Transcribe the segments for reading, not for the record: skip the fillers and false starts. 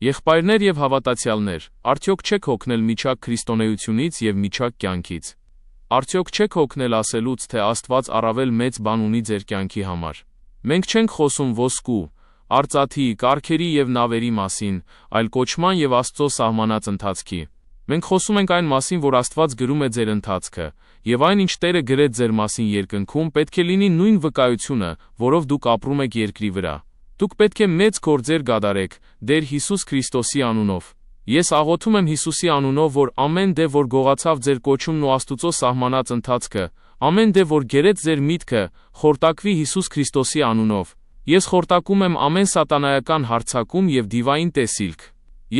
Եղբայրներ եւ հավատացյալներ, արդյոք չեք հոգնել միջակ քրիստոնեությունից եւ միջակ կյանքից։ Արդյոք չեք հոգնել ասելուց, թե Աստված առավել մեծ բան ունի ձեր կյանքի համար։ Մենք չենք խոսում ոսկու, արծաթի, կառքերի եւ նավերի մասին, այլ կոչման եւ Աստծո սահմանած ընթացքի։ Մենք խոսում ենք այն մասին, որ Աստված գրում է ձեր ընթացքը, եւ այն, ինչ Տերը գրեց ձեր մասին երկնքում, պետք է լինի նույն վկայությունը, որով դուք ապրում եք երկրի վրա։ Դուք պետք է մեծ գործեր կատարեք Տեր Հիսուս Քրիստոսի անունով։ Ես աղոթում եմ Հիսուսի անունով, որ ամեն դեպ, որ գողացավ ձեր կոչումն ու Աստուծո սահմանած ընթացքը, ամեն դեպ, որ գերեց ձեր միտքը, խորտակվի Հիսուս Քրիստոսի անունով։ Ես խորտակում եմ ամեն սատանայական հարձակում եւ դիվային տեսիլք։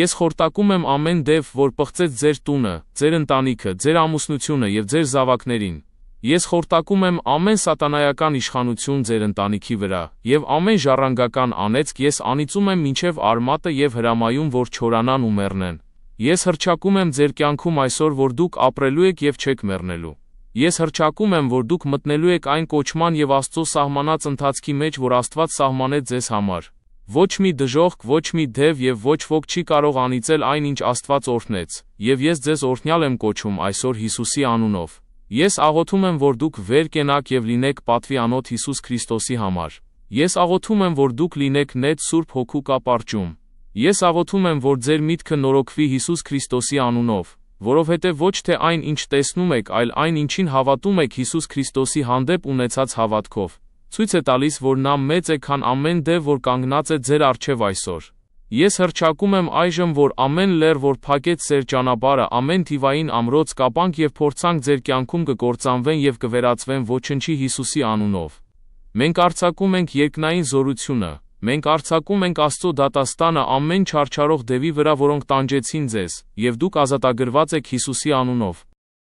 Ես խորտակում եմ ամեն դեպ, որ պղծեց ձեր տունը, ձեր ընտանիքը, ձեր ամուսնությունը եւ ձեր զավակներին։ Ես խորտակում եմ ամեն սատանայական իշխանություն ձեր ընտանիքի վրա, եւ ամեն ժառանգական անեծք ես անիծում եմ մինչև արմատը եւ հրամայում, որ չորանան ու մեռնեն։ Ես հռչակում եմ ձեր կյանքում այսօր, որ դուք ապրելու եք եւ չեք մեռնելու։ Ես հռչակում եմ, որ դուք մտնելու եք այն կոչման եւ Աստծո սահմանած ընթացքի մեջ, որ Աստված սահմանեց ձեզ համար։ Ոչ մի դժոխք, ոչ մի դև եւ ոչ ոք չի կարող անիծել այն, ինչ Աստված օրհնեց, եւ ես ձեզ օրհնյալ եմ կոչում այսօր Հիսուսի անունով։ Ես աղոթում եմ, որ դուք վեր կենաք եւ լինեք պատվի անոթ Հիսուս Քրիստոսի համար։ Ես աղոթում եմ, որ դուք լինեք նետ Սուրբ Հոգու կապարճում։ Ես աղոթում եմ, որ ձեր միտքը նորոգվի Հիսուս Քրիստոսի անունով, որովհետեւ ոչ թե այն, ինչ տեսնում եք, այլ այն, ինչին հավատում եք Հիսուս Քրիստոսի հանդեպ ունեցած հավատքով, ցույց է տալիս, որ նա մեծ է, քան ամեն դև, որ կանգնած է ձեր առջև այսօր։ Ես հռչակում եմ այժմ, որ ամեն լեռ, որ փակեց ձեր ճանապարհը, ամեն թիվային ամրոց, կապանք եւ փորձանք ձեր կյանքում կկործանվեն եւ կվերածվեն ոչնչի Հիսուսի անունով։ Մենք արձակում ենք երկնային զորությունը, մենք արձակում ենք Աստծո դատաստանը ամեն չարչարող դևի վրա, որոնք տանջեցին ձեզ, եւ դուք ազատագրված եք Հիսուսի անունով։